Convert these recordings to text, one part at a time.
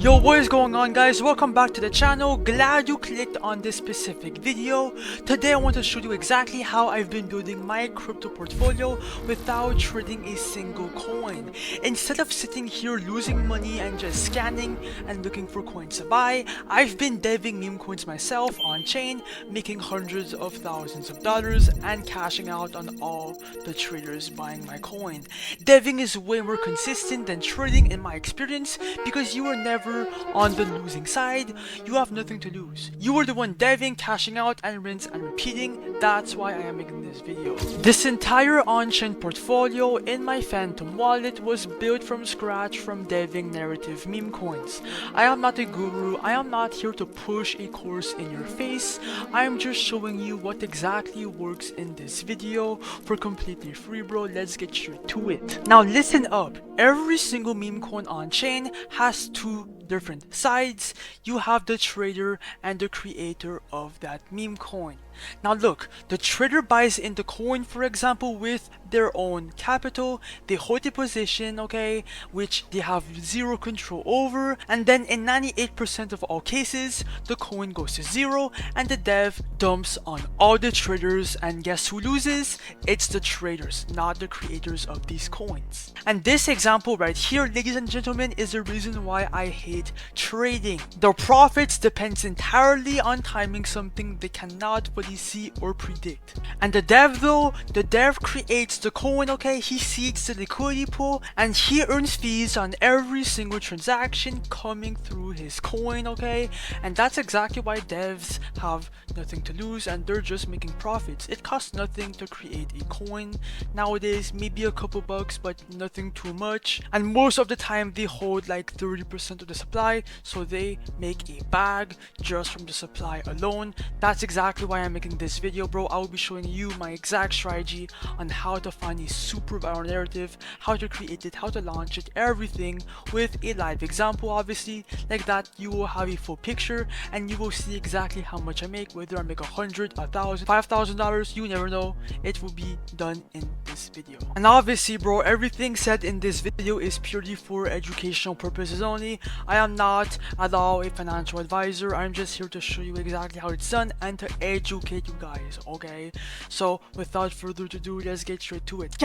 Yo, what is going on, guys? Welcome back to the channel. Glad you clicked on this specific video. Today I want to show you exactly how I've been building my crypto portfolio without trading a single coin. Instead of sitting here losing money and just scanning and looking for coins to buy, I've been deving meme coins myself on chain, making hundreds of thousands of dollars and cashing out on all the traders buying my coin. Deving is way more consistent than trading in my experience because you are never on the losing side. You have nothing to lose. You are the one deving, cashing out, and rinse and repeating. That's why I am making this video. This entire on-chain portfolio in my Phantom wallet was built from scratch from deving narrative meme coins. I am not a guru. I am not here to push a course in your face. I am just showing you what exactly works in this video for completely free, bro. Let's get straight to it. Now listen up. Every single meme coin on chain has two different sides. You have the trader and the creator of that meme coin. Now look, the trader buys in the coin, for example, with their own capital. They hold a position, okay, which they have zero control over, and then in 98% of all cases the coin goes to zero and the dev dumps on all the traders, and guess who loses? It's the traders, not the creators of these coins. And this example right here, ladies and gentlemen, is the reason why I hate trading. The profits depends entirely on timing something they cannot fully see or predict. And the dev though, the dev creates the coin, okay, he seeds the liquidity pool and he earns fees on every single transaction coming through his coin, okay, and that's exactly why devs have nothing to lose and they're just making profits. It costs nothing to create a coin nowadays, maybe a couple bucks, but nothing too much, and most of the time they hold like 30% of the supply, so they make a bag just from the supply alone. That's exactly why I'm making this video, bro. I will be showing you my exact strategy on how to find a super viral narrative, how to create it, how to launch it, everything with a live example. Obviously, like that you will have a full picture and you will see exactly how much I make, whether I make $100, $1,000, $5,000, you never know. It will be done in this video. And obviously, bro, everything said in this video is purely for educational purposes only. I am not at all a financial advisor. I'm just here to show you exactly how it's done and to educate you guys, okay? So without further ado, let's get straight to it.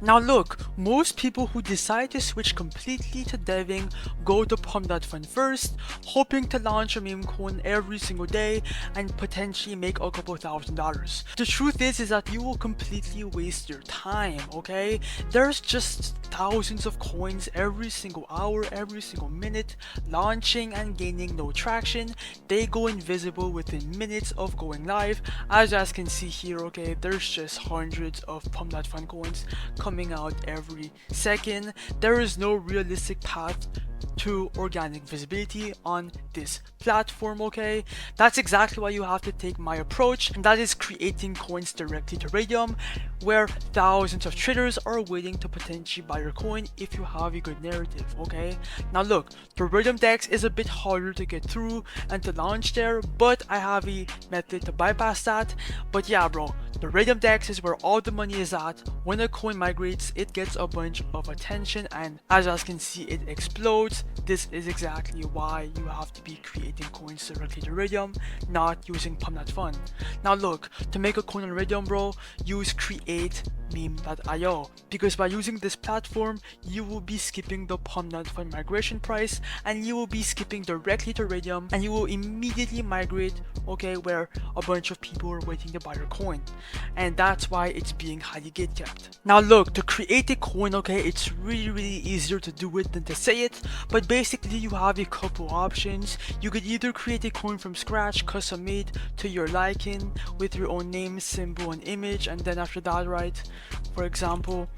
Now look, most people who decide to switch completely to deving go to Pump.Fun first, hoping to launch a meme coin every single day and potentially make a couple $1,000s. The truth is that you will completely waste your time, okay? There's just thousands of coins every single hour, every single minute, launching and gaining no traction. They go invisible within minutes of going live. As you guys can see here, okay, there's just hundreds of Pump.Fun coins coming out every second. There is no realistic path to organic visibility on this platform, okay? That's exactly why you have to take my approach, and that is creating coins directly to Radium, where thousands of traders are waiting to potentially buy your coin if you have a good narrative, okay? Now look, the Radium DEX is a bit harder to get through and to launch there, but I have a method to bypass that. But yeah, bro, the Radium DEX is where all the money is at. When a coin migrates, it gets a bunch of attention, and as you guys can see, it explodes. This is exactly why you have to be creating coins directly to Radium, not using Pump.Fun. Now look, to make a coin on Radium, bro, use create meme.io, because by using this platform you will be skipping the Pump.Fun migration price and you will be skipping directly to Radium, and you will immediately migrate, okay, where a bunch of people are waiting to buy your coin, and that's why it's being highly gatekept. Now look, to create a coin, okay, it's really easier to do it than to say it, but basically you have a couple options. You could either create a coin from scratch, custom made to your liking with your own name, symbol, and image, and then after that, right, for example,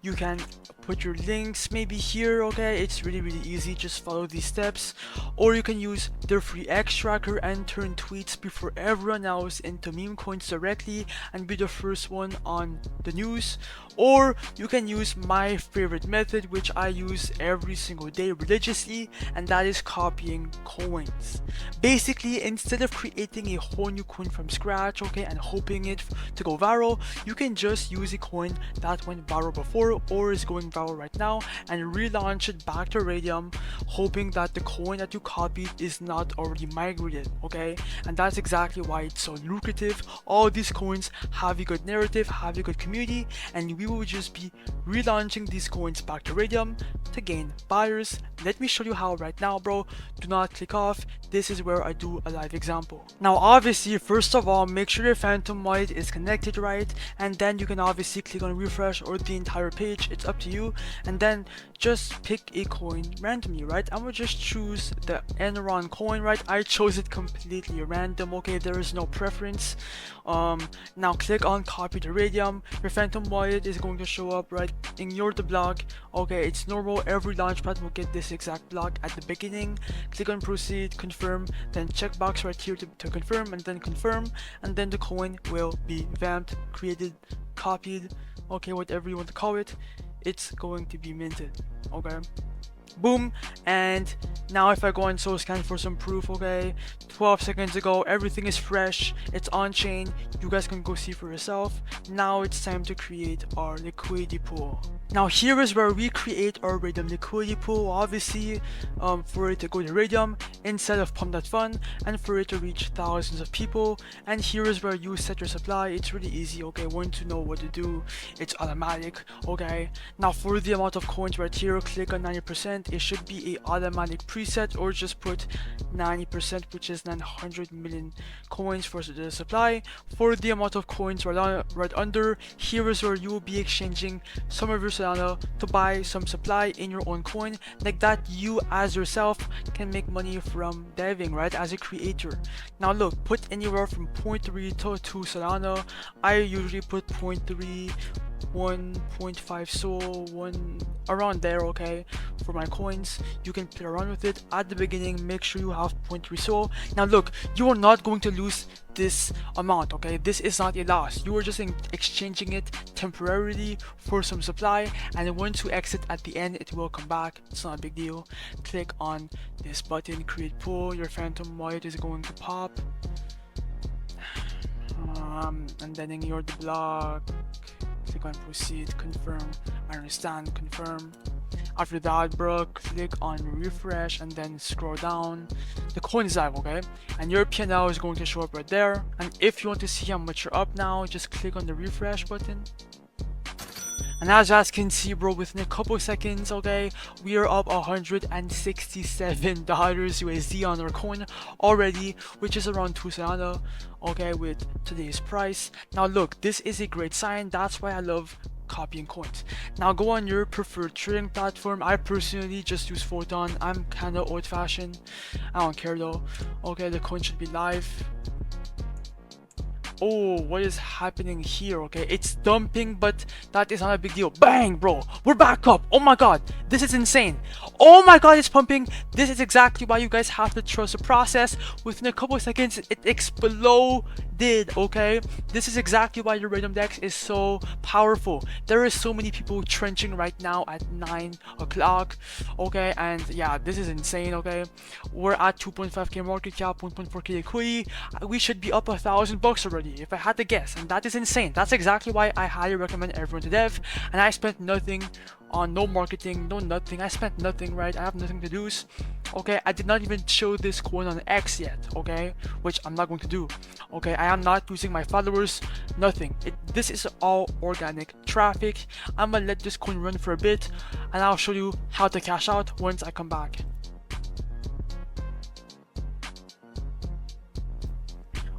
you can put your links maybe here, okay? It's really easy, just follow these steps. Or you can use their free X tracker and turn tweets before everyone else into meme coins directly and be the first one on the news. Or you can use my favorite method, which I use every single day religiously, and that is copying coins. Basically, instead of creating a whole new coin from scratch, okay, and hoping it to go viral, you can just use a coin that went viral before or is going viral presale right now and relaunch it back to Radium, hoping that the coin that you copied is not already migrated, okay? And that's exactly why it's so lucrative. All these coins have a good narrative, have a good community, and we will just be relaunching these coins back to Radium to gain buyers. Let me show you how right now, bro. Do not click off. This is where I do a live example. Now obviously, first of all, make sure your Phantom wallet is connected right, and then you can obviously click on refresh or the entire page, it's up to you, and then just pick a coin randomly, right? I'm gonna just choose the Enron coin, right? I chose it completely random, okay? There is no preference. Now click on copy to Radium. Your Phantom wallet is going to show up, right? Ignore the block, okay? It's normal, every launchpad will get this exact block at the beginning. Click on proceed, confirm, then checkbox right here to confirm, and then confirm, and then the coin will be vamped, created, copied, okay, whatever you want to call it. It's going to be minted, okay? Boom. And now if I go on scan for some proof, okay, 12 seconds ago, everything is fresh, it's on chain, you guys can go see for yourself. Now it's time to create our liquidity pool. Now here is where we create our Radium liquidity pool, obviously, for it to go to Radium instead of Pump.Fun, and for it to reach thousands of people. And here is where you set your supply. It's really easy, okay? Once you know what to do, it's automatic, okay? Now for the amount of coins right here, click on 90%. It should be a automatic preset, or just put 90%, which is 900 million coins for the supply. For the amount of coins right under, here is where you will be exchanging some of your Solana to buy some supply in your own coin. Like that, you as yourself can make money from diving, right, as a creator. Now look, put anywhere from 0.3 to 2 Solana. I usually put 0.3, 1.5 Sol, 1 around there, okay, for my coins. You can play around with it. At the beginning, make sure you have 0.3 Sol. Now look, you are not going to lose this amount, okay? This is not a loss. You are just exchanging it temporarily for some supply, and once you exit at the end, it will come back. It's not a big deal. Click on this button, create pool. Your Phantom wallet is going to pop, and then ignore the block. Click on proceed, confirm, I understand, confirm. After that, bro, click on refresh and then scroll down. The coin is live, okay? And your P&L is going to show up right there. And if you want to see how much you're up now, just click on the refresh button. And as you guys can see, bro, within a couple seconds, okay, we are up $167 USD on our coin already, which is around 2 Solana, okay, with today's price. Now look, this is a great sign. That's why I love copying coins. Now go on your preferred trading platform. I personally just use Photon. I'm kind of old-fashioned. I don't care though. Okay, the coin should be live. Oh, what is happening here? Okay, it's dumping, but that is not a big deal. Bang, bro, we're back up. Oh my god, this is insane. Oh my god, it's pumping. This is exactly why you guys have to trust the process. Within a couple of seconds, it exploded. Okay, this is exactly why your Radium Dex is so powerful. There is so many people trenching right now at 9 o'clock. Okay, and yeah, this is insane. Okay, we're at 2.5k market cap, 1.4k liquidity. We should be up $1,000 already, if I had to guess, and that is insane. That's exactly why I highly recommend everyone to dev. And I spent nothing on, no marketing, no nothing. I spent nothing, right? I have nothing to lose. Okay, I did not even show this coin on X yet, okay, which I'm not going to do. Okay, I am not using my followers, nothing. This is all organic traffic. I'm gonna let this coin run for a bit, and I'll show you how to cash out once I come back.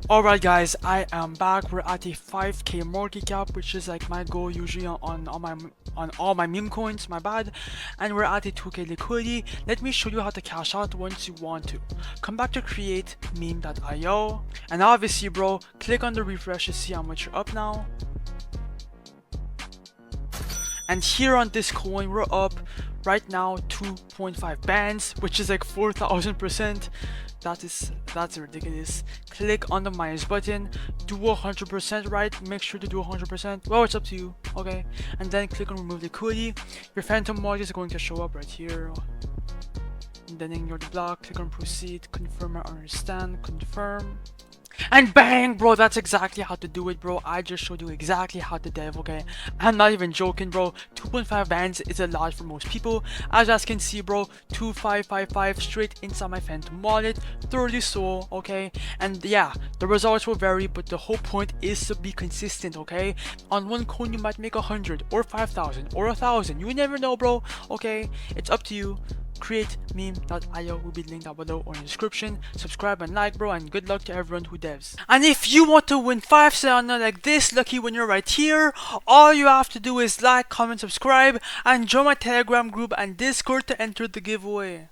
Alright guys, I am back. We're at a 5k market cap, which is like my goal usually on all my meme coins, my bad. And we're at a 2k liquidity. Let me show you how to cash out once you want to. Come back to create meme.io, and obviously, bro, click on the refresh to see how much you're up now. And here on this coin, we're up right now 2.5 bands, which is like 4,000%. That's ridiculous. Click on the minus button, do 100%, right? Make sure to do 100%. Well, it's up to you, okay? And then click on remove liquidity. Your Phantom wallet is going to show up right here. And then ignore the block, click on proceed, confirm, I understand, confirm. And bang, bro, that's exactly how to do it, bro. I just showed you exactly how to dev, okay? I'm not even joking, bro. 2.5 bands is a lot for most people. As you guys can see, bro, 2555 straight inside my Phantom wallet, 30 soul, okay? And yeah, the results will vary, but the whole point is to be consistent, okay? On one coin, you might make 100 or 5,000 or 1,000. You never know, bro, okay? It's up to you. Create meme.io will be linked down below or in the description. Subscribe and like, bro, and good luck to everyone who devs. And if you want to win 5 Solana like this lucky winner right here, all you have to do is like, comment, subscribe, and join my Telegram group and Discord to enter the giveaway.